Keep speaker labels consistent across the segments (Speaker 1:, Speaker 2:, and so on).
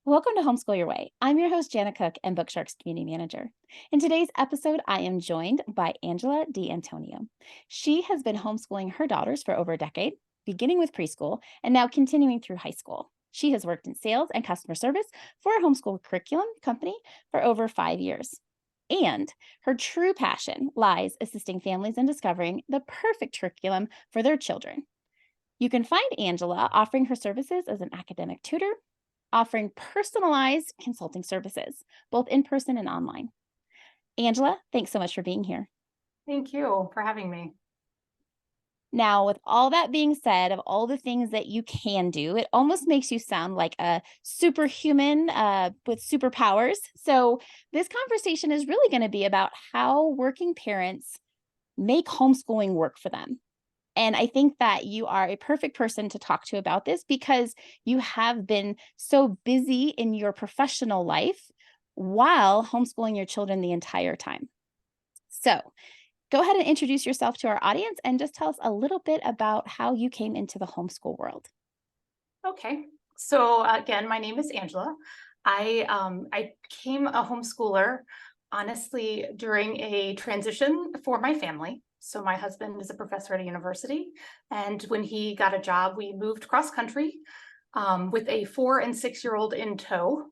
Speaker 1: Welcome to Homeschool Your Way. I'm your host, Janna Cook, and Bookshark's community manager. In today's episode, I am joined by Angela D'Antonio. She has been homeschooling her daughters for over a decade, beginning with preschool and now continuing through high school. She has worked in sales and customer service for a homeschool curriculum company for over 5 years. And her true passion lies assisting families in discovering the perfect curriculum for their children. You can find Angela offering her services as an academic tutor, offering personalized consulting services, both in person and online. Angela, thanks so much for being here.
Speaker 2: Thank you for having me.
Speaker 1: Now, with all that being said, of all the things that you can do, it almost makes you sound like a superhuman with superpowers. So, this conversation is really going to be about how working parents make homeschooling work for them. And I think that you are a perfect person to talk to about this because you have been so busy in your professional life while homeschooling your children the entire time. So, go ahead and introduce yourself to our audience and just tell us a little bit about how you came into the homeschool world.
Speaker 2: Okay. So again, my name is Angela. I became a homeschooler honestly during a transition for my family. So my husband is a professor at a university, and when he got a job, we moved cross country with a 4 and 6 year old in tow.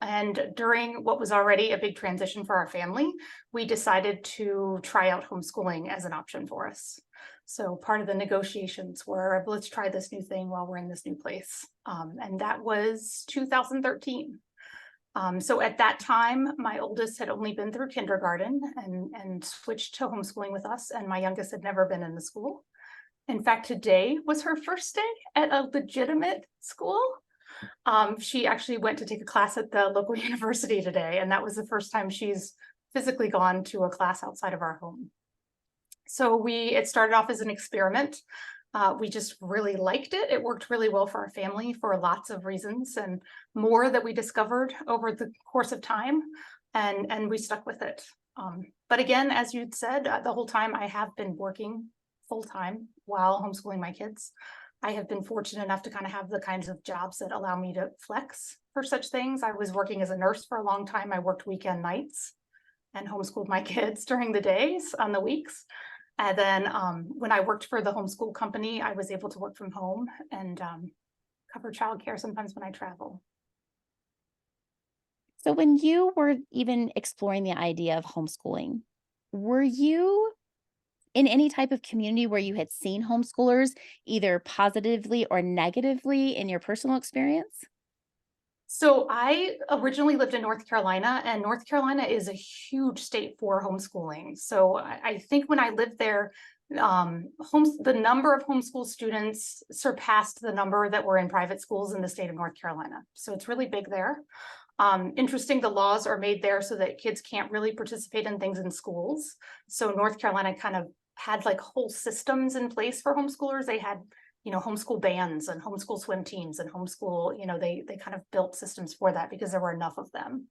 Speaker 2: And during what was already a big transition for our family, we decided to try out homeschooling as an option for us. So part of the negotiations were, let's try this new thing while we're in this new place. And that was 2013. So at that time, my oldest had only been through kindergarten and switched to homeschooling with us, and my youngest had never been in the school. In fact, today was her first day at a legitimate school. She actually went to take a class at the local university today, and that was the first time she's physically gone to a class outside of our home. So it started off as an experiment. We just really liked it. It worked really well for our family for lots of reasons and more that we discovered over the course of time, and we stuck with it. But again, as you'd said, the whole time I have been working full time while homeschooling my kids. I have been fortunate enough to kind of have the kinds of jobs that allow me to flex for such things. I was working as a nurse for a long time. I worked weekend nights and homeschooled my kids during the days on the weeks. And then when I worked for the homeschool company, I was able to work from home and cover childcare sometimes when I travel.
Speaker 1: So, when you were even exploring the idea of homeschooling, were you in any type of community where you had seen homeschoolers either positively or negatively in your personal experience?
Speaker 2: So I originally lived in North Carolina, and North Carolina is a huge state for homeschooling. So I think when I lived there, the number of homeschool students surpassed the number that were in private schools in the state of North Carolina. So it's really big there. Interesting, the laws are made there so that kids can't really participate in things in schools. So North Carolina kind of had like whole systems in place for homeschoolers. They had homeschool bands and homeschool swim teams and homeschool, they kind of built systems for that because there were enough of them.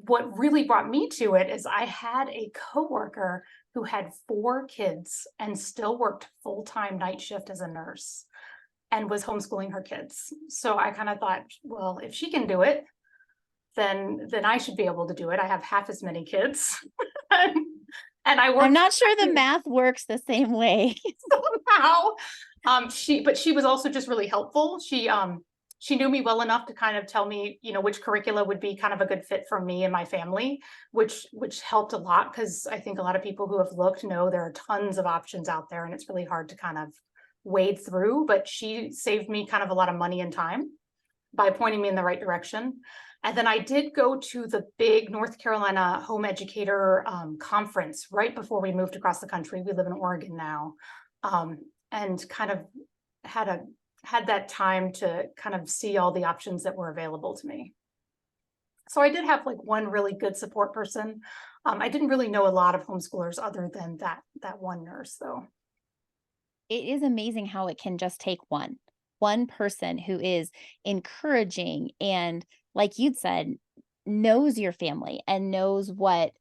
Speaker 2: What really brought me to it is I had a coworker who had 4 kids and still worked full-time night shift as a nurse and was homeschooling her kids. So I kind of thought, well, if she can do it, then I should be able to do it. I have half as many kids. And I
Speaker 1: I'm
Speaker 2: worked
Speaker 1: not sure the math works the same way.
Speaker 2: somehow. But she was also just really helpful. She knew me well enough to kind of tell me, which curricula would be kind of a good fit for me and my family, which helped a lot because I think a lot of people who have looked know there are tons of options out there and it's really hard to kind of wade through. But she saved me kind of a lot of money and time by pointing me in the right direction. And then I did go to the big North Carolina home educator conference right before we moved across the country. We live in Oregon now. And kind of had that time to kind of see all the options that were available to me. So I did have like one really good support person. I didn't really know a lot of homeschoolers other than that one nurse though.
Speaker 1: It is amazing how it can just take one person who is encouraging and, like you'd said, knows your family and knows what,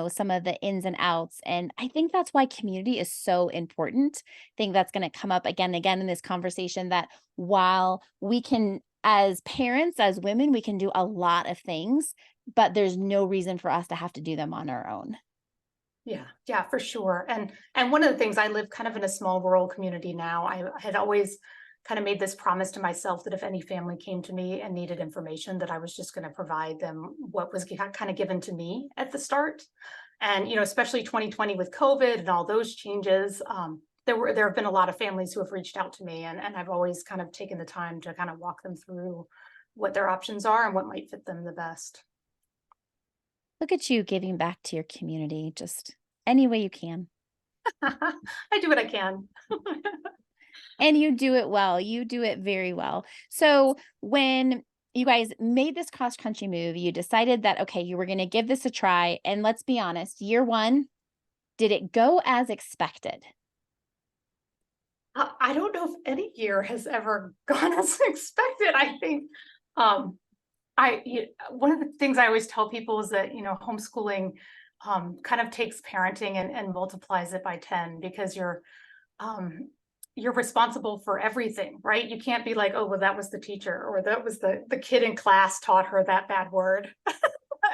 Speaker 1: some of the ins and outs. And I think that's why community is so important. I think that's going to come up again and again in this conversation that while we can as parents, as women, we can do a lot of things, but there's no reason for us to have to do them on our own.
Speaker 2: Yeah, yeah, for sure. And one of the things, I live kind of in a small rural community now. I had always kind of made this promise to myself that if any family came to me and needed information, that I was just going to provide them what was kind of given to me at the start. And especially 2020 with COVID and all those changes, there have been a lot of families who have reached out to me, and I've always kind of taken the time to kind of walk them through what their options are and what might fit them the best.
Speaker 1: Look at you giving back to your community just any way you can.
Speaker 2: I do what I can.
Speaker 1: And you do it well. You do it very well. So when you guys made this cross country move, you decided that, okay, you were going to give this a try. And let's be honest, year one, did it go as expected?
Speaker 2: I don't know if any year has ever gone as expected. I think one of the things I always tell people is that homeschooling kind of takes parenting and multiplies it by 10, because um, you're responsible for everything, right? You can't be like, oh, well, that was the teacher, or that was the kid in class taught her that bad word.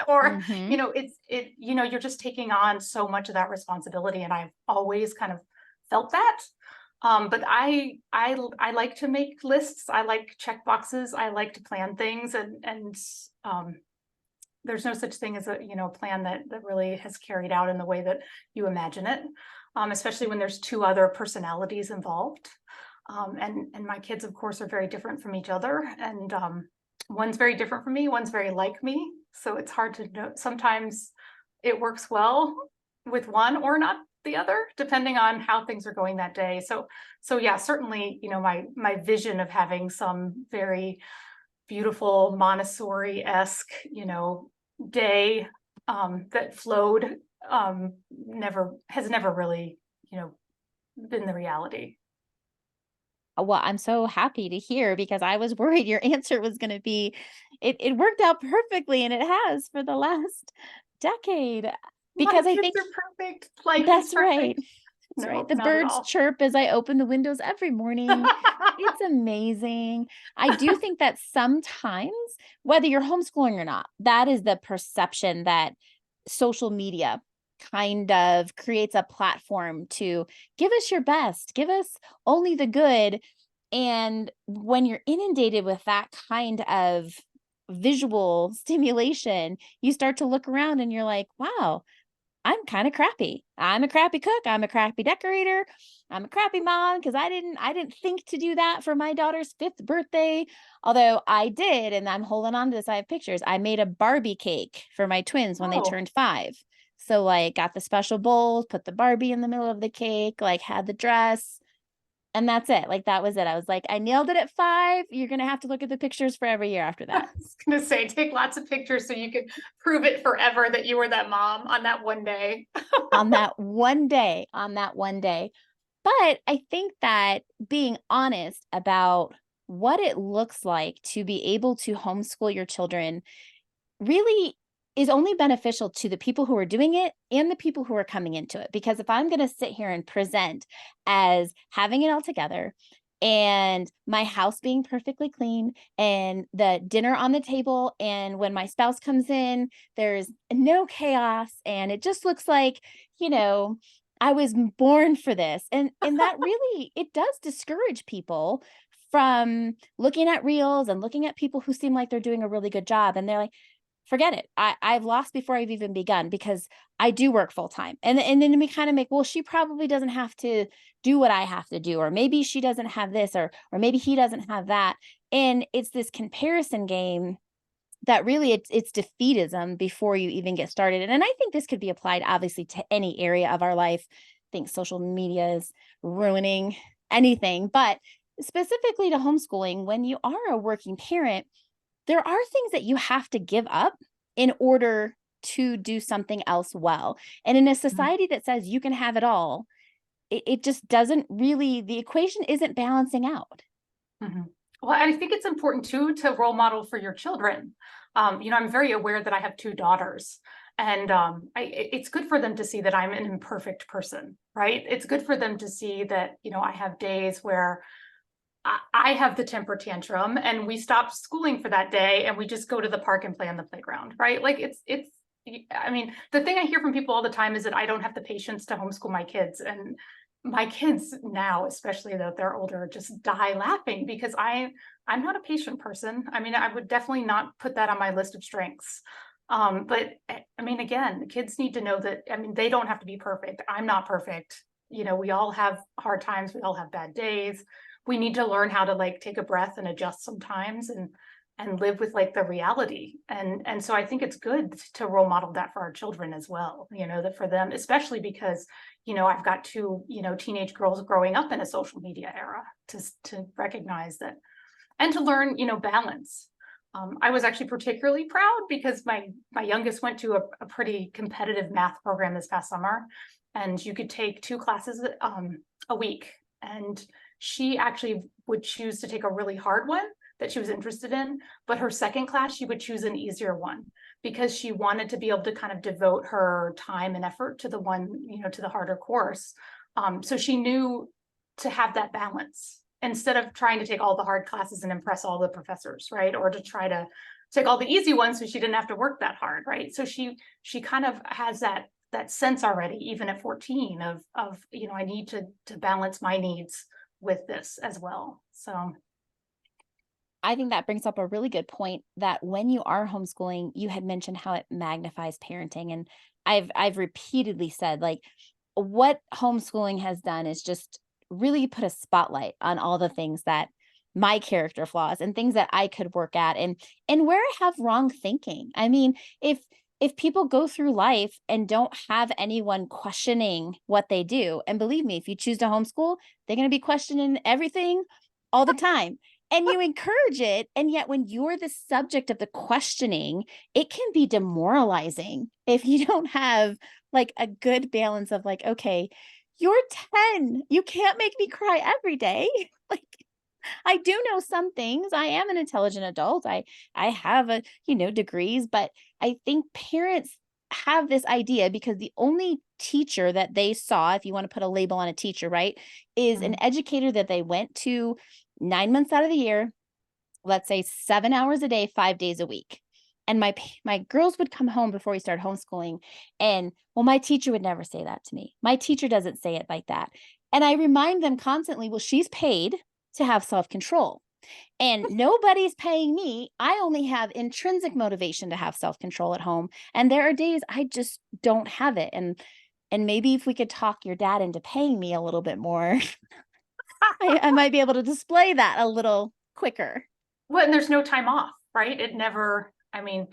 Speaker 2: Or
Speaker 1: Hmm.
Speaker 2: you're just taking on so much of that responsibility, and I've always kind of felt that. But I like to make lists. I like check boxes. I like to plan things, and um, there's no such thing as a plan that really has carried out in the way that you imagine it. Especially when there's two other personalities involved. And my kids, of course, are very different from each other, and one's very different from me. One's very like me. So it's hard to know. Sometimes it works well with one or not the other, depending on how things are going that day. So yeah, certainly, my vision of having some very beautiful Montessori-esque, day that flowed never really, been the reality.
Speaker 1: Well, I'm so happy to hear because I was worried your answer was going to be it worked out perfectly and it has for the last decade
Speaker 2: My
Speaker 1: because I
Speaker 2: kids
Speaker 1: think
Speaker 2: are perfect. Life is
Speaker 1: that's right.
Speaker 2: perfect.
Speaker 1: That's right.
Speaker 2: No,
Speaker 1: The
Speaker 2: not at
Speaker 1: birds
Speaker 2: all.
Speaker 1: chirp as I open the windows every morning. It's amazing. I do think that sometimes, whether you're homeschooling or not, that is the perception that social media kind of creates a platform to give us your best, give us only the good. And when you're inundated with that kind of visual stimulation, you start to look around and you're like, wow, I'm kind of crappy. I'm a crappy cook. I'm a crappy decorator. I'm a crappy mom because I didn't think to do that for my daughter's 5th birthday. Although I did, and I'm holding on to this. I have pictures. I made a Barbie cake for my twins when they
Speaker 2: Oh,
Speaker 1: turned 5. So like got the special bowls, put the Barbie in the middle of the cake, like had the dress, and that's it. Like that was it. I was like, I nailed it at 5. You're gonna have to look at the pictures for every year after
Speaker 2: I
Speaker 1: that.
Speaker 2: was gonna say, take lots of pictures so you could prove it forever that you were that mom on that one day.
Speaker 1: On that one day, on that one day. But I think that being honest about what it looks like to be able to homeschool your children really is only beneficial to the people who are doing it and the people who are coming into it. Because if I'm going to sit here and present as having it all together and my house being perfectly clean and the dinner on the table, and when my spouse comes in, there's no chaos and it just looks like, you know, I was born for this. And that really it does discourage people from looking at reels and looking at people who seem like they're doing a really good job, and they're like, forget it. I've lost before I've even begun because I do work full time. And then we kind of make, well, she probably doesn't have to do what I have to do, or maybe she doesn't have this, or maybe he doesn't have that. And it's this comparison game that really it's defeatism before you even get started. And I think this could be applied obviously to any area of our life. I think social media is ruining anything, but specifically to homeschooling, when you are a working parent, there are things that you have to give up in order to do something else well. And in a society that says you can have it all, it just doesn't really, the equation isn't balancing out.
Speaker 2: Mhm. Well, I think it's important too to role model for your children. I'm very aware that I have two daughters, and it's good for them to see that I'm an imperfect person, right? It's good for them to see that I have days where I have the temper tantrum and we stop schooling for that day and we just go to the park and play on the playground, right? Like I mean, the thing I hear from people all the time is that I don't have the patience to homeschool my kids. And my kids now, especially though they're older, just die laughing because I'm not a patient person. I mean, I would definitely not put that on my list of strengths. But I mean, again, the kids need to know that, I mean, they don't have to be perfect. I'm not perfect. You know, we all have hard times. We all have bad days. We need to learn how to like take a breath and adjust sometimes and live with like the reality. And so I think it's good to role model that for our children as well, you know, that for them, especially because, you know, I've got two, you know, teenage girls growing up in a social media era to recognize that and to learn, you know, balance. I was actually particularly proud because my youngest went to a pretty competitive math program this past summer, and you could take 2 classes a week. And she actually would choose to take a really hard one that she was interested in, but her second class she would choose an easier one because she wanted to be able to kind of devote her time and effort to the one, you know, to the harder course. So she knew to have that balance instead of trying to take all the hard classes and impress all the professors, right? Or to try to take all the easy ones so she didn't have to work that hard, right? So she kind of has that sense already, even at 14, of you know, I need to balance my needs with this as well. So
Speaker 1: I think that brings up a really good point that when you are homeschooling, you had mentioned how it magnifies parenting. And I've repeatedly said, like, what homeschooling has done is just really put a spotlight on all the things that my character flaws and things that I could work at and where I have wrong thinking. I mean, if people go through life and don't have anyone questioning what they do, and believe me, if you choose to homeschool, they're going to be questioning everything all the time, and you encourage it, and yet when you're the subject of the questioning, it can be demoralizing if you don't have like a good balance of like, okay, you're 10, you can't make me cry every day. Like, I do know some things. I am an intelligent adult. I have a, you know, degrees, but I think parents have this idea because the only teacher that they saw, if you want to put a label on a teacher, right, is an
Speaker 2: mhm.
Speaker 1: educator that they went to 9 months out of the year, let's say 7 hours a day, 5 days a week. And my girls would come home before we started homeschooling, and well, my teacher would never say that to me. My teacher doesn't say it like that. And I remind them constantly, well, she's paid to have self-control. And nobody's paying me. I only have intrinsic motivation to have self-control at home. And there are days I just don't have it. And maybe if we could talk your dad into paying me a little bit more, I might be able to display that a little quicker.
Speaker 2: Well, and there's no time off, right? It never, I mean,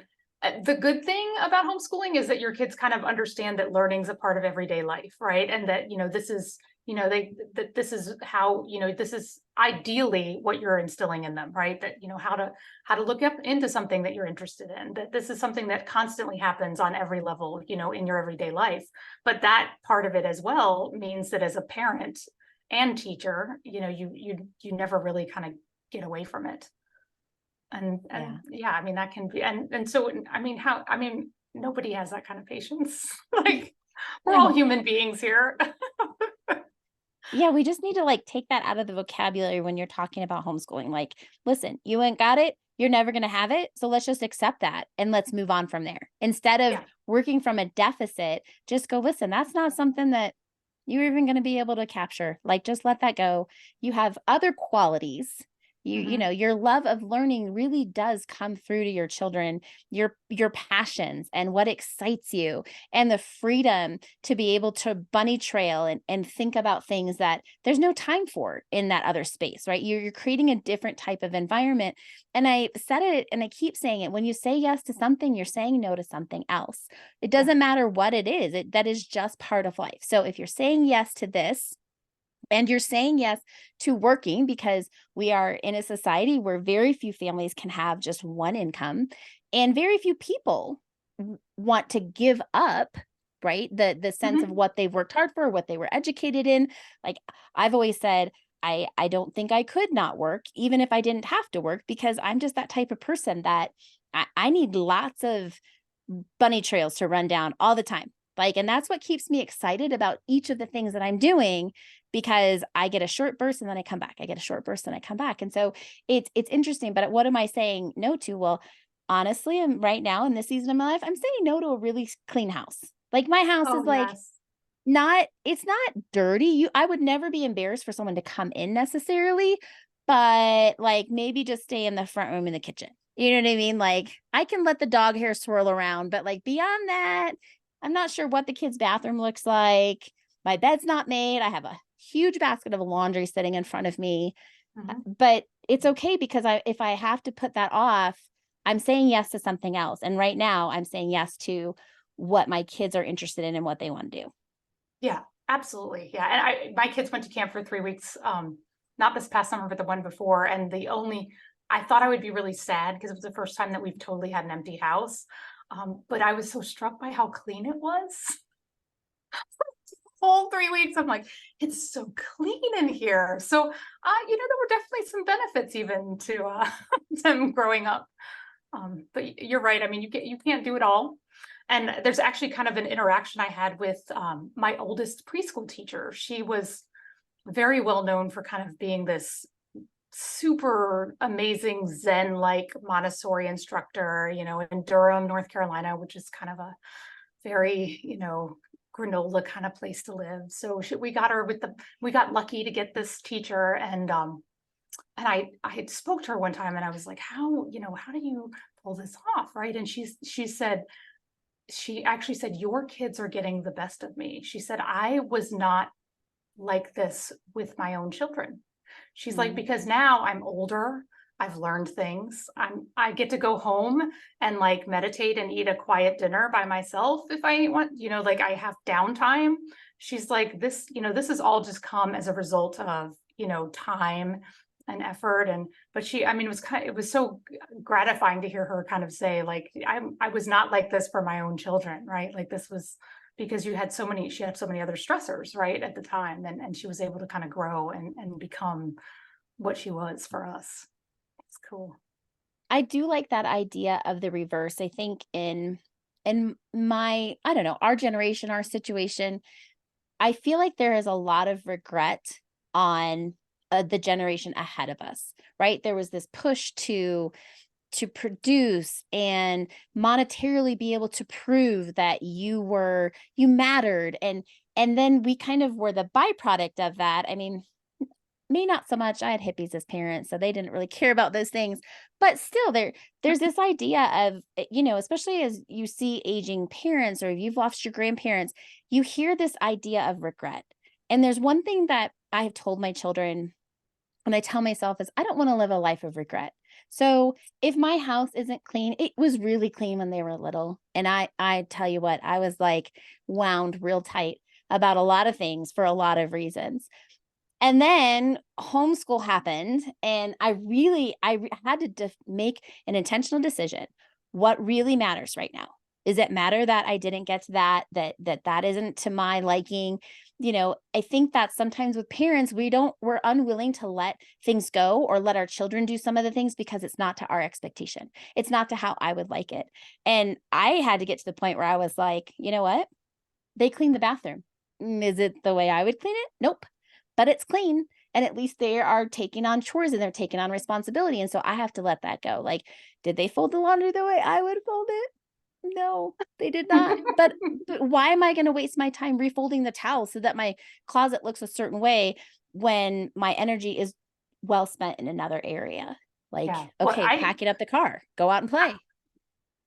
Speaker 2: the good thing about homeschooling is that your kids kind of understand that learning's a part of everyday life, right? And that, you know, this is, you know, that this is how, you know, this is ideally what you're instilling in them, right? That, you know, how to look up into something that you're interested in, that this is something that constantly happens on every level, you know, in your everyday life. But that part of it as well means that as a parent and teacher, you know, you never really kind of get away from it. And
Speaker 1: Yeah.
Speaker 2: yeah, I mean, that can be, and so, I mean, I mean, nobody has that kind of patience. Like, we're all
Speaker 1: No.
Speaker 2: human beings here.
Speaker 1: Yeah, we just need to like take that out of the vocabulary when you're talking about homeschooling. Like, listen, you ain't got it, you're never going to have it. So let's just accept that and let's move on from there. Instead of
Speaker 2: Yeah.
Speaker 1: working from a deficit, just go, listen, that's not something that you're even going to be able to capture. Like, just let that go. You have other qualities. You
Speaker 2: Mhm.
Speaker 1: know, your love of learning really does come through to your children, your passions and what excites you, and the freedom to be able to bunny trail and think about things that there's no time for in that other space, right? You're creating a different type of environment. And I said it and I keep saying it. When you say yes to something, you're saying no to something else. It
Speaker 2: Yeah.
Speaker 1: doesn't matter what it is. That is just part of life. So if you're saying yes to this, and you're saying yes to working, because we are in a society where very few families can have just one income, and very few people want to give up, right, the sense of
Speaker 2: Mhm.
Speaker 1: what they've worked hard for, what they were educated in. Like, I've always said, I don't think I could not work even if I didn't have to work, because I'm just that type of person that I need lots of bunny trails to run down all the time. Like, and that's what keeps me excited about each of the things that I'm doing, because I get a short burst and then I come back. I get a short burst and I come back. And so it's interesting. But what am I saying no to? Well, honestly, I'm right now in this season of my life, I'm saying no to a really clean house. Like my house is
Speaker 2: Oh,
Speaker 1: like
Speaker 2: yes.
Speaker 1: not it's not dirty. I would never be embarrassed for someone to come in necessarily, but like maybe just stay in the front room in the kitchen. You know what I mean? Like I can let the dog hair swirl around, but like beyond that, I'm not sure what the kids' bathroom looks like. My bed's not made. I have a huge basket of laundry sitting in front of me.
Speaker 2: Mhm.
Speaker 1: But it's okay because if I have to put that off, I'm saying yes to something else. And right now I'm saying yes to what my kids are interested in and what they want to do.
Speaker 2: Yeah, absolutely. Yeah. And my kids went to camp for 3 weeks, not this past summer, but the one before. And I thought I would be really sad because it was the first time that we've totally had an empty house. But I was so struck by how clean it was. Whole 3 weeks. I'm like, it's so clean in here. So, there were definitely some benefits even to them growing up. But you're right. I mean, you can't do it all. And there's actually kind of an interaction I had with my oldest preschool teacher. She was very well known for kind of being this super amazing Zen like Montessori instructor, in Durham, North Carolina, which is kind of a very, granola kind of place to live. So we got lucky to get this teacher, and I had spoke to her one time and I was like, how do you pull this off? Right. And she actually said, your kids are getting the best of me. She said, I was not like this with my own children. She's like,
Speaker 1: Mm.
Speaker 2: because now I'm older, I've learned things. I get to go home and like meditate and eat a quiet dinner by myself if I want, like I have downtime. She's like, this has all just come as a result of, time and effort. But I mean, it was so gratifying to hear her kind of say, like, I was not like this for my own children, right? Like this was because she had so many other stressors, right, at the time. And she was able to kind of grow and become what she was for us. It's cool.
Speaker 1: I do like that idea of the reverse. I think in my, I don't know, our generation, our situation, I feel like there is a lot of regret on the generation ahead of us, right? There was this push to produce and monetarily be able to prove that you mattered, and then we kind of were the byproduct of that. I mean, me not so much. I had hippies as parents, so they didn't really care about those things. But still, there's this idea of, especially as you see aging parents or if you've lost your grandparents, you hear this idea of regret. And there's one thing that I have told my children and I tell myself is I don't want to live a life of regret. So if my house isn't clean, it was really clean when they were little. And I tell you what, I was like wound real tight about a lot of things for a lot of reasons. And then homeschool happened, and had to make an intentional decision. What really matters right now? Does it matter that I didn't get to that isn't to my liking? I think that sometimes with parents, we're unwilling to let things go or let our children do some of the things because it's not to our expectation. It's not to how I would like it. And I had to get to the point where I was like, you know what? They cleaned the bathroom. Is it the way I would clean it? Nope. But it's clean. And at least they are taking on chores and they're taking on responsibility. And so I have to let that go. Like, did they fold the laundry the way I would fold it? No, they did not. But why am I going to waste my time refolding the towel so that my closet looks a certain way when my energy is well spent in another area? Like,
Speaker 2: Yeah. Well,
Speaker 1: okay, packing up the car, go out and play.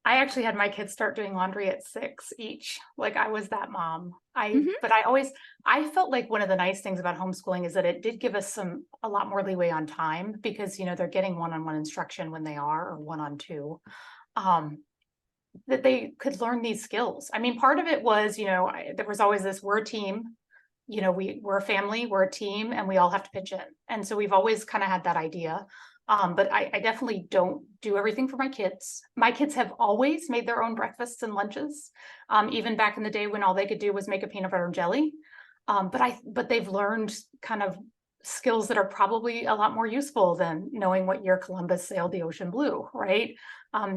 Speaker 2: I actually had my kids start doing laundry at 6 each. Like I was that mom.
Speaker 1: Mhm.
Speaker 2: But I felt like one of the nice things about homeschooling is that it did give us a lot more leeway on time because, they're getting one-on-one instruction when they are, or one-on-two, that they could learn these skills. I mean, part of it was, there was always this, we're a team, we're a family, we're a team, and we all have to pitch in. And so we've always kind of had that idea. But I definitely don't do everything for my kids. My kids have always made their own breakfasts and lunches, even back in the day when all they could do was make a peanut butter and jelly. But they've learned kind of skills that are probably a lot more useful than knowing what year Columbus sailed the ocean blue, right?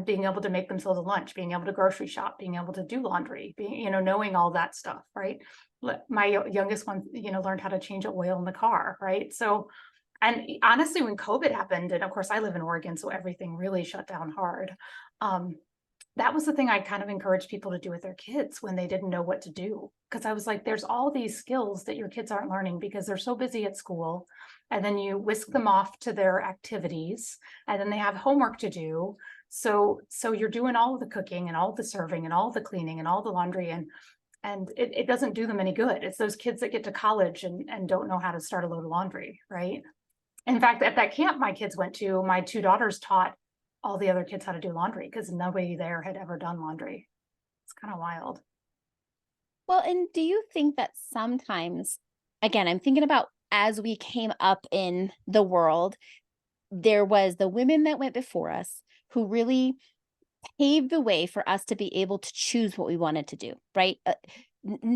Speaker 2: being able to make themselves a lunch, being able to grocery shop, being able to do laundry, being, knowing all that stuff, right? My youngest one, learned how to change oil in the car, right? So, and honestly, when COVID happened, and of course I live in Oregon, so everything really shut down hard. Um, that was the thing I kind of encouraged people to do with their kids when they didn't know what to do. Because I was like, there's all these skills that your kids aren't learning because they're so busy at school. And then you whisk them off to their activities, and then they have homework to do. So you're doing all of the cooking and all the serving and all the cleaning and all the laundry, and it doesn't do them any good. It's those kids that get to college and don't know how to start a load of laundry, right? In fact, at that camp my kids went to, my two daughters taught all the other kids how to do laundry because nobody there had ever done laundry. It's kind of wild.
Speaker 1: Well, and do you think that sometimes, again, I'm thinking about as we came up in the world, there was the women that went before us who really paved the way for us to be able to choose what we wanted to do, right?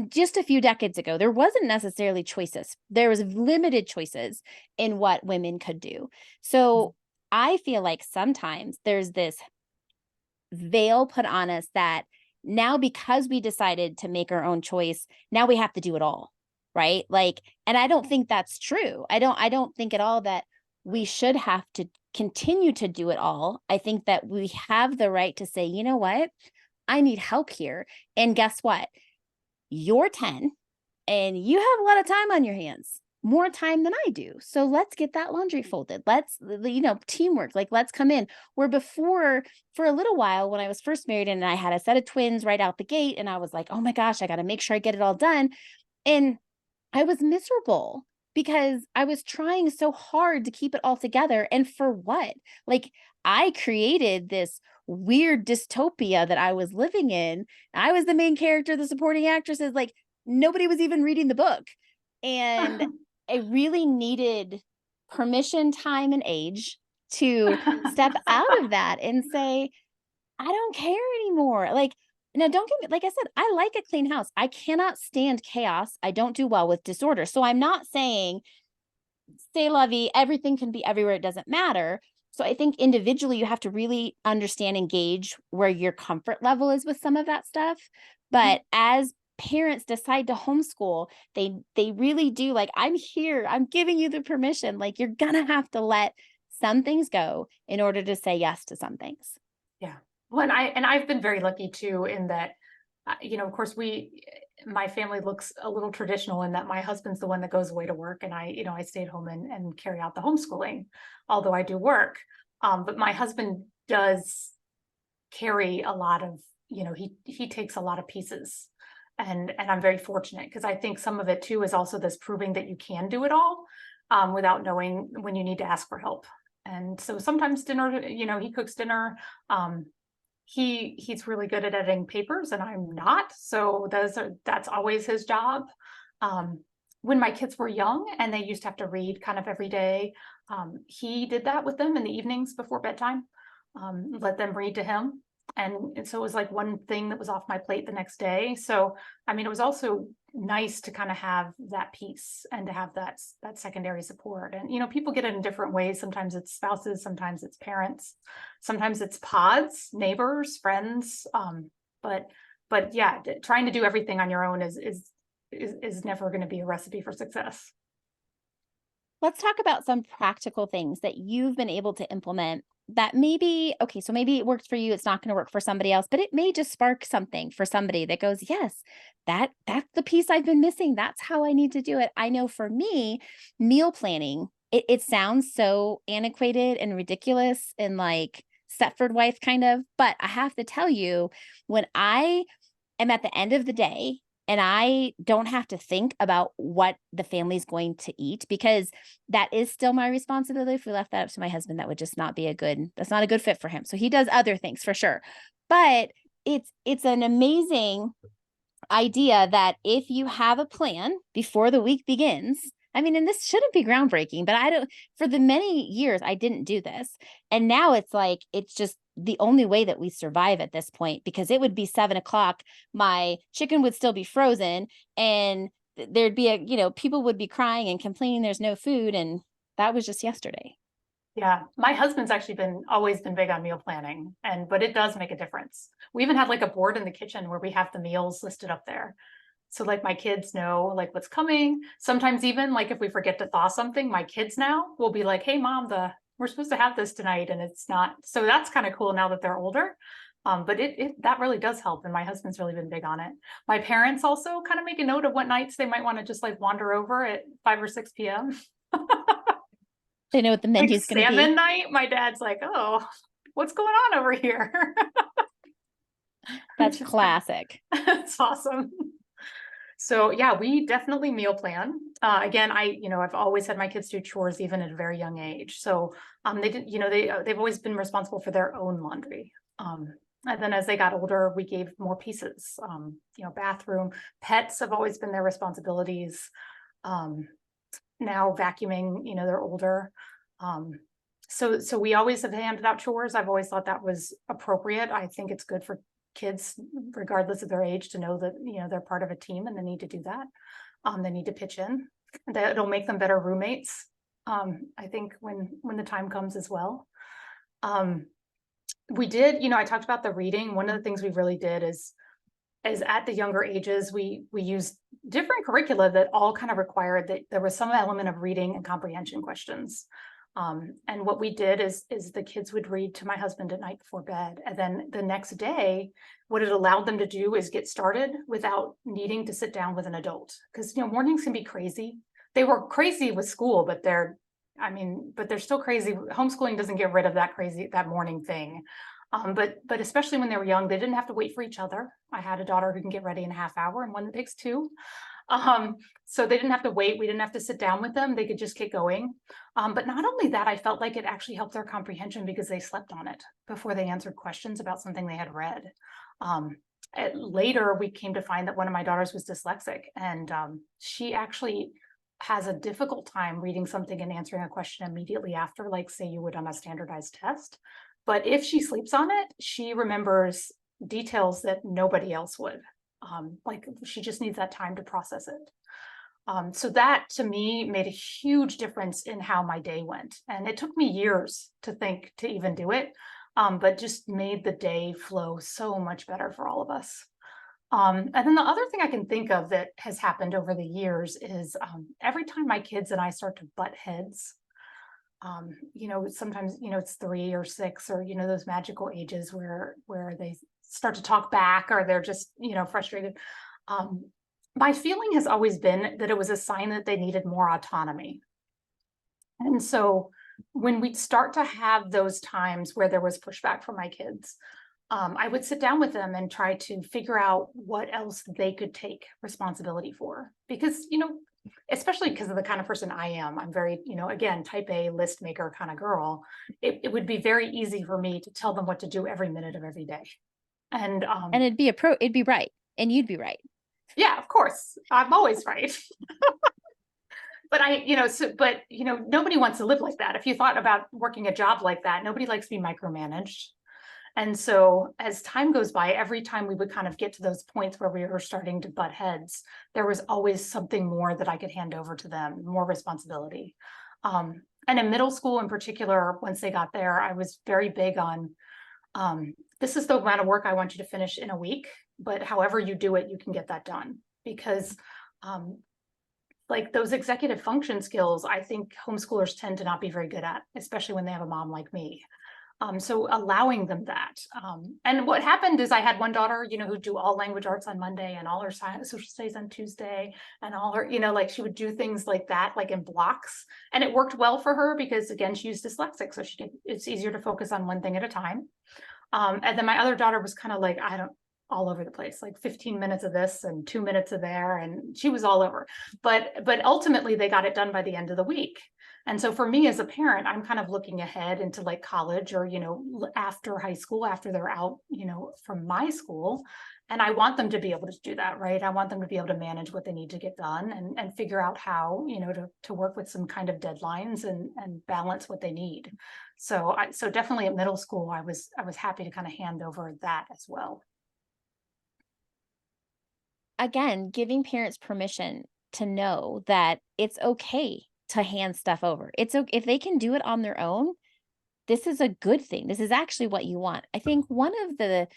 Speaker 1: Just a few decades ago, there wasn't necessarily choices. There was limited choices in what women could do. So I feel like sometimes there's this veil put on us that now, because we decided to make our own choice, now we have to do it all, right? Like, and I don't think that's true. I don't think at all that we should have to continue to do it all. I think that we have the right to say, you know what? I need help here. And guess what? You're 10 and you have a lot of time on your hands, more time than I do. So let's get that laundry folded. Let's, teamwork, like let's come in. Where before, for a little while, when I was first married and I had a set of twins right out the gate, and I was like, oh my gosh, I got to make sure I get it all done. And I was miserable because I was trying so hard to keep it all together. And for what? Like, I created this weird dystopia that I was living in. I was the main character, the supporting actresses, like nobody was even reading the book. And I really needed permission, time, and age to step out of that and say, I don't care anymore. Like, now don't get me, like I said, I like a clean house. I cannot stand chaos. I don't do well with disorder. So I'm not saying, say la vie, everything can be everywhere. It doesn't matter. So I think individually you have to really understand and gauge where your comfort level is with some of that stuff. But as parents decide to homeschool, they really do, like, I'm here, I'm giving you the permission. Like, you're gonna have to let some things go in order to say yes to some things.
Speaker 2: Yeah. Well, I've been very lucky too in that, of course my family looks a little traditional in that my husband's the one that goes away to work, and I stay at home and carry out the homeschooling, although I do work. But my husband does carry a lot of, he takes a lot of pieces, and I'm very fortunate because I think some of it too is also this proving that you can do it all, without knowing when you need to ask for help. And so sometimes dinner, he cooks dinner. He's really good at editing papers and I'm not. So that's always his job. When my kids were young and they used to have to read kind of every day, he did that with them in the evenings before bedtime, let them read to him. And so it was like one thing that was off my plate the next day. So, I mean, it was also nice to kind of have that piece and to have that secondary support. And, people get it in different ways. Sometimes it's spouses, sometimes it's parents, sometimes it's pods, neighbors, friends. But yeah, trying to do everything on your own is never going to be a recipe for success.
Speaker 1: Let's talk about some practical things that you've been able to implement that maybe, okay, so maybe it works for you, it's not going to work for somebody else, but it may just spark something for somebody that goes, yes, that's the piece I've been missing. That's how I need to do it. I know for me, meal planning, it sounds so antiquated and ridiculous and like Stepford wife kind of, but I have to tell you, when I am at the end of the day and I don't have to think about what the family's going to eat, because that is still my responsibility. If we left that up to my husband, that would just not be that's not a good fit for him. So he does other things for sure. But it's an amazing idea that if you have a plan before the week begins, I mean, and this shouldn't be groundbreaking, but for the many years, I didn't do this. And now it's like, it's just the only way that we survive at this point, because it would be 7 o'clock. My chicken would still be frozen and there'd be people would be crying and complaining there's no food. And that was just yesterday.
Speaker 2: Yeah, my husband's actually always been big on meal planning, but it does make a difference. We even have like a board in the kitchen where we have the meals listed up there. So like my kids know like what's coming. Sometimes even like if we forget to thaw something, my kids now will be like, "Hey mom, the we're supposed to have this tonight," and it's not. So that's kind of cool now that they're older. But it that really does help, and my husband's really been big on it. My parents also kind of make a note of what nights they might want to just like wander over at 5 or 6 p.m.
Speaker 1: They know what the
Speaker 2: Like
Speaker 1: menu is going to
Speaker 2: salmon
Speaker 1: be.
Speaker 2: night, my dad's like, "Oh, what's going on over here?"
Speaker 1: That's
Speaker 2: Which is kind
Speaker 1: classic.
Speaker 2: of it's awesome. So yeah, we definitely meal plan. Again, I've always had my kids do chores even at a very young age. So they did, they've always been responsible for their own laundry. And then as they got older, we gave more pieces. Bathroom, pets have always been their responsibilities. Um, Now vacuuming, they're older. Um, so we always have handed out chores. I've always thought that was appropriate. I think it's good for kids, regardless of their age, to know that, they're part of a team and they need to do that. They need to pitch in. That it'll make them better roommates. I think when the time comes as well. Um, we did, I talked about the reading. One of the things we really did is at the younger ages, we used different curricula that all kind of required that there was some element of reading and comprehension questions. And what we did is the kids would read to my husband at night before bed. And then the next day, what it allowed them to do is get started without needing to sit down with an adult. Because mornings can be crazy. They were crazy with school, but they're still crazy. Homeschooling doesn't get rid of that morning thing. But especially when they were young, they didn't have to wait for each other. I had a daughter who can get ready in a half hour and one that takes two. So they didn't have to wait. We didn't have to sit down with them. They could just get going. But not only that, I felt like it actually helped their comprehension because they slept on it before they answered questions about something they had read. Later, we came to find that one of my daughters was dyslexic, and she actually has a difficult time reading something and answering a question immediately after, like say you would on a standardized test. But if she sleeps on it, she remembers details that nobody else would. Like she just needs that time to process it. So that to me made a huge difference in how my day went. And it took me years to think to even do it, but just made the day flow so much better for all of us. And then the other thing I can think of that has happened over the years is every time my kids and I start to butt heads, sometimes, it's 3 or 6 or, those magical ages where they start to talk back or they're just, frustrated. Um, my feeling has always been that it was a sign that they needed more autonomy. And so when we'd start to have those times where there was pushback from my kids, I would sit down with them and try to figure out what else they could take responsibility for. Because, especially because of the kind of person I am, I'm very, again, type A list maker kind of girl. It would be very easy for me to tell them what to do every minute of every day. And
Speaker 1: And it'd be right. And you'd be right.
Speaker 2: yeah, of course, I'm always right. But nobody wants to live like that. If you thought about working a job like that, nobody likes to be micromanaged. And so as time goes by, every time we would kind of get to those points where we were starting to butt heads, there was always something more that I could hand over to them, more responsibility. And in middle school in particular, once they got there, I was very big on this is the amount of work I want you to finish in a week, but however you do it, you can get that done. Because like those executive function skills, I think homeschoolers tend to not be very good at, especially when they have a mom like me. So allowing them that. And what happened is I had one daughter, who'd do all language arts on Monday and all her social studies on Tuesday and all her, like she would do things like that, like in blocks. And it worked well for her because again, she's dyslexic. So it's easier to focus on one thing at a time. And then my other daughter was kind of like, all over the place, like 15 minutes of this and 2 minutes of there. And she was all over, but ultimately they got it done by the end of the week. And so for me as a parent, I'm kind of looking ahead into like college or, after high school, after they're out, from my school. And I want them to be able to do that, right? I want them to be able to manage what they need to get done and figure out how, to work with some kind of deadlines and balance what they need. So definitely at middle school, I was happy to kind of hand over that as well.
Speaker 1: Again, giving parents permission to know that it's okay to hand stuff over. It's okay if they can do it on their own. this is a good thing. This is actually what you want. I think one of the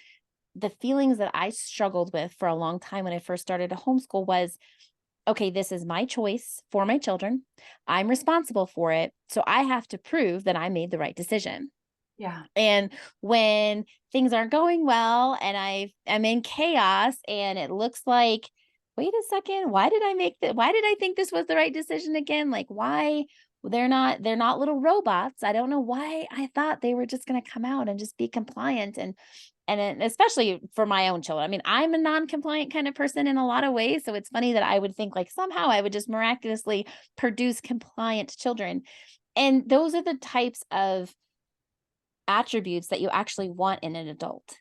Speaker 1: feelings that I struggled with for a long time when I first started to homeschool was, okay, this is my choice for my children. I'm responsible for it. So I have to prove that I made the right decision.
Speaker 2: Yeah.
Speaker 1: And when things aren't going well and I'm in chaos and it looks like, wait a second, why did I make that? Why did I think this was the right decision again? Like why they're not little robots. I don't know why I thought they were just going to come out and just be compliant especially for my own children. I mean, I'm a non-compliant kind of person in a lot of ways. So it's funny that I would think like somehow I would just miraculously produce compliant children. And those are the types of attributes that you actually want in an adult,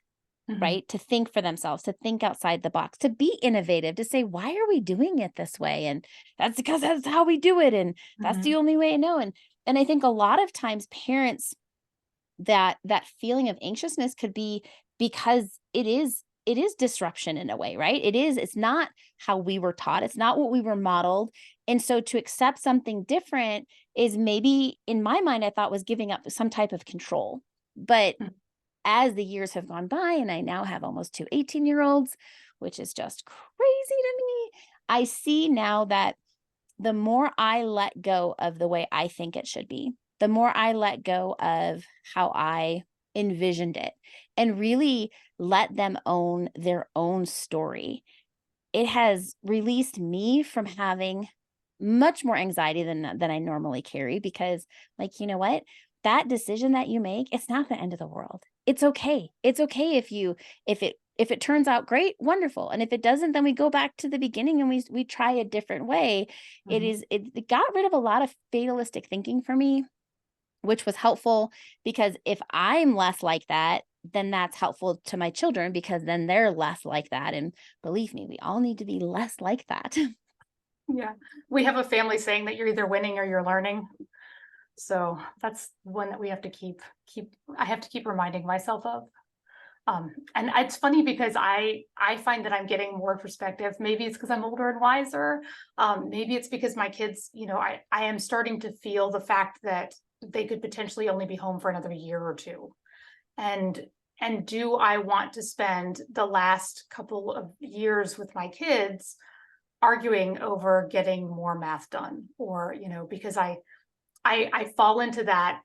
Speaker 2: Mhm.
Speaker 1: right? To think for themselves, to think outside the box, to be innovative, to say, why are we doing it this way? And that's because that's how we do it. And that's the
Speaker 2: Mhm.
Speaker 1: only way I know. And I think a lot of times parents that feeling of anxiousness could be because it is disruption in a way, right? It's not how we were taught, it's not what we were modeled. And so to accept something different is maybe in my mind I thought was giving up some type of control. But
Speaker 2: Mm.
Speaker 1: as the years have gone by and I now have almost two 18-year-olds, which is just crazy to me, I see now that the more I let go of the way I think it should be, the more I let go of how I envisioned it and really let them own their own story, it has released me from having much more anxiety than I normally carry because like, you know what? That decision that you make, it's not the end of the world. It's okay. It's okay if it turns out great, wonderful. And if it doesn't, then we go back to the beginning and we try a different way.
Speaker 2: Mhm.
Speaker 1: It got rid of a lot of fatalistic thinking for me, which was helpful because if I'm less like that, then that's helpful to my children because then they're less like that. And believe me, we all need to be less like that.
Speaker 2: Yeah. We have a family saying that you're either winning or you're learning. So that's one that we have to keep I have to keep reminding myself of. And it's funny because I find that I'm getting more perspective. Maybe it's because I'm older and wiser. Maybe it's because my kids, I am starting to feel the fact that they could potentially only be home for another year or two. And and do I want to spend the last couple of years with my kids arguing over getting more math done? Or, because I fall into that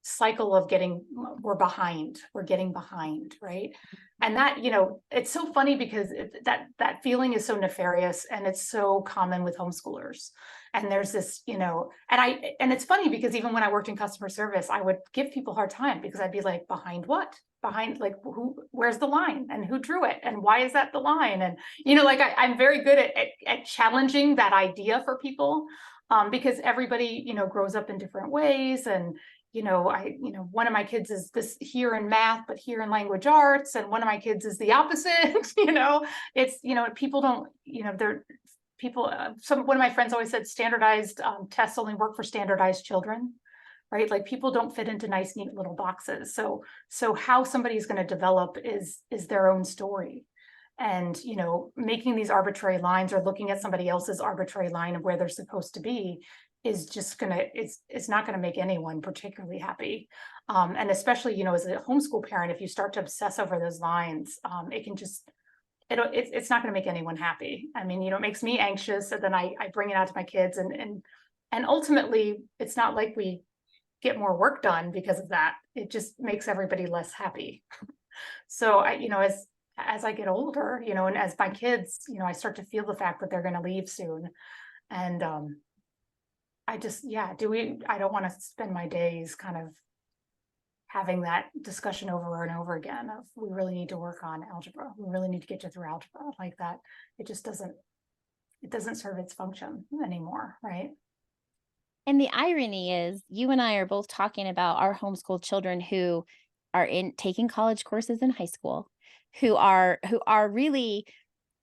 Speaker 2: cycle of getting we're getting behind, right? And that, it's so funny because that feeling is so nefarious and it's so common with homeschoolers. And there's this, and it's funny because even when I worked in customer service, I would give people a hard time because I'd be like, behind what? Behind, like, where's the line and who drew it and why is that the line? And like I'm very good at challenging that idea for people, because everybody grows up in different ways. And one of my kids is this here in math, but here in language arts, and one of my kids is the opposite. It's, people don't, they're people, one of my friends always said standardized tests only work for standardized children, right? Like people don't fit into nice, neat little boxes. So how somebody's going to develop is their own story. And, making these arbitrary lines or looking at somebody else's arbitrary line of where they're supposed to be is just it's not gonna make anyone particularly happy. And especially, as a homeschool parent, if you start to obsess over those lines, it can just it's not gonna make anyone happy. I mean, it makes me anxious, and then I bring it out to my kids, and ultimately, it's not like we get more work done because of that. It just makes everybody less happy. So as I get older, and as my kids, I start to feel the fact that they're gonna leave soon. And I just, yeah, I don't want to spend my days kind of having that discussion over and over again of we really need to work on algebra. We really need to get you through algebra like that. It just it doesn't serve its function anymore, right?
Speaker 1: And the irony is, you and I are both talking about our homeschooled children who are in taking college courses in high school, who are really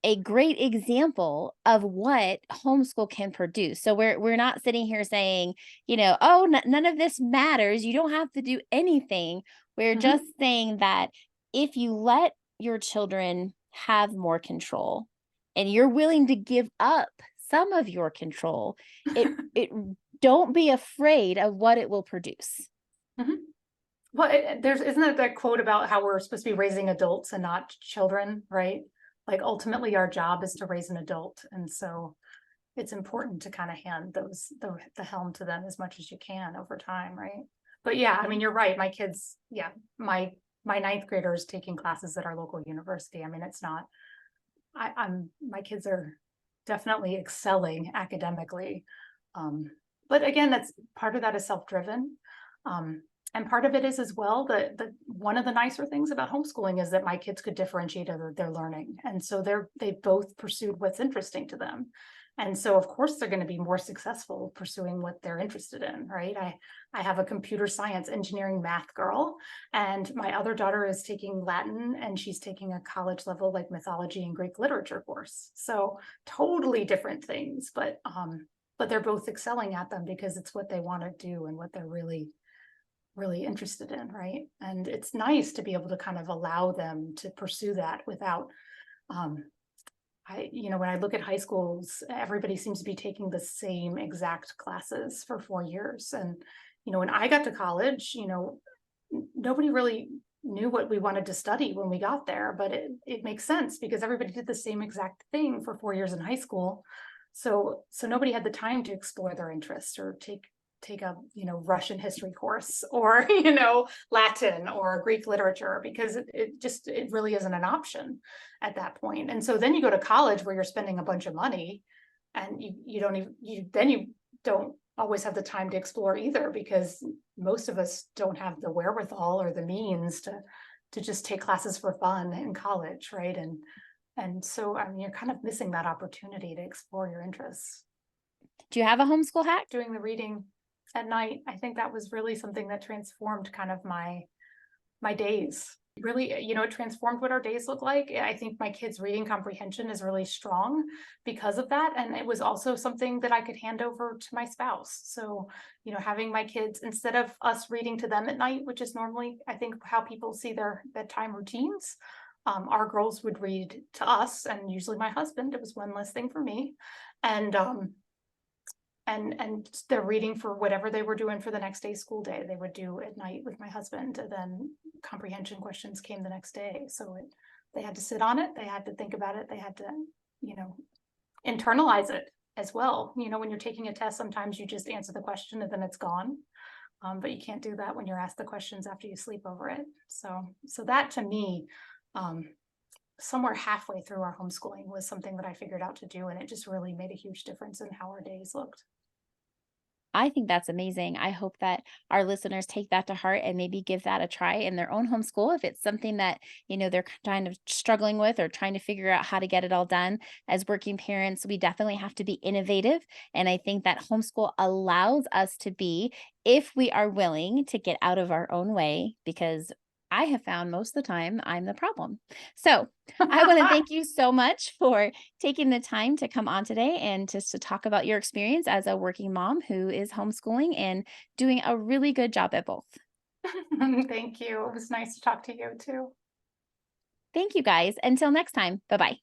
Speaker 1: a great example of what homeschool can produce. So we're not sitting here saying, oh, none of this matters. You don't have to do anything. We're just
Speaker 2: Mhm.
Speaker 1: saying that if you let your children have more control and you're willing to give up some of your control, it don't be afraid of what it will produce.
Speaker 2: Mhm. Well, there's isn't there that quote about how we're supposed to be raising adults and not children, right? Like ultimately our job is to raise an adult. And so it's important to kind of hand the helm to them as much as you can over time, right? But yeah, I mean, you're right. My kids, yeah, my ninth grader is taking classes at our local university. I mean, it's not, my kids are definitely excelling academically. Um, but again, that's part of that is self-driven. Um, and part of it is as well that one of the nicer things about homeschooling is that my kids could differentiate their learning. And so they both pursued what's interesting to them. And so of course they're going to be more successful pursuing what they're interested in, right? I have a computer science engineering math girl, and my other daughter is taking Latin and she's taking a college level like mythology and Greek literature course. So totally different things, but they're both excelling at them because it's what they want to do and what they're really interested in, right? And it's nice to be able to kind of allow them to pursue that without um when I look at high schools, everybody seems to be taking the same exact classes for 4 years. And, when I got to college, nobody really knew what we wanted to study when we got there, but it makes sense because everybody did the same exact thing for 4 years in high school. So nobody had the time to explore their interests or take a Russian history course or Latin or Greek literature because it really isn't an option at that point. And so then you go to college where you're spending a bunch of money and you don't always have the time to explore either because most of us don't have the wherewithal or the means to just take classes for fun in college, right? And so I mean you're kind of missing that opportunity to explore your interests.
Speaker 1: Do you have a homeschool hack?
Speaker 2: Doing the reading at night, I think that was really something that transformed kind of my days. Really, it transformed what our days look like. I think my kids' reading comprehension is really strong because of that. And it was also something that I could hand over to my spouse. So, having my kids, instead of us reading to them at night, which is normally, I think, how people see their bedtime routines, our girls would read to us and usually my husband. It was one less thing for me. And and they're reading for whatever they were doing for the next day's school day they would do at night with my husband, and then comprehension questions came the next day. So they had to sit on it, they had to think about it, they had to you know internalize it as well. When you're taking a test, sometimes you just answer the question and then it's gone. But you can't do that when you're asked the questions after you sleep over it. So that to me, um, somewhere halfway through our homeschooling was something that I figured out to do, and it just really made a huge difference in how our days looked.
Speaker 1: I think that's amazing. I hope that our listeners take that to heart and maybe give that a try in their own homeschool if it's something that, they're kind of struggling with or trying to figure out how to get it all done. As working parents, we definitely have to be innovative. And I think that homeschool allows us to be, if we are willing to get out of our own way, because I have found most of the time I'm the problem. So I want to thank you so much for taking the time to come on today and just to talk about your experience as a working mom who is homeschooling and doing a really good job at both.
Speaker 2: Thank you. It was nice to talk to you too.
Speaker 1: Thank you guys. Until next time. Bye bye.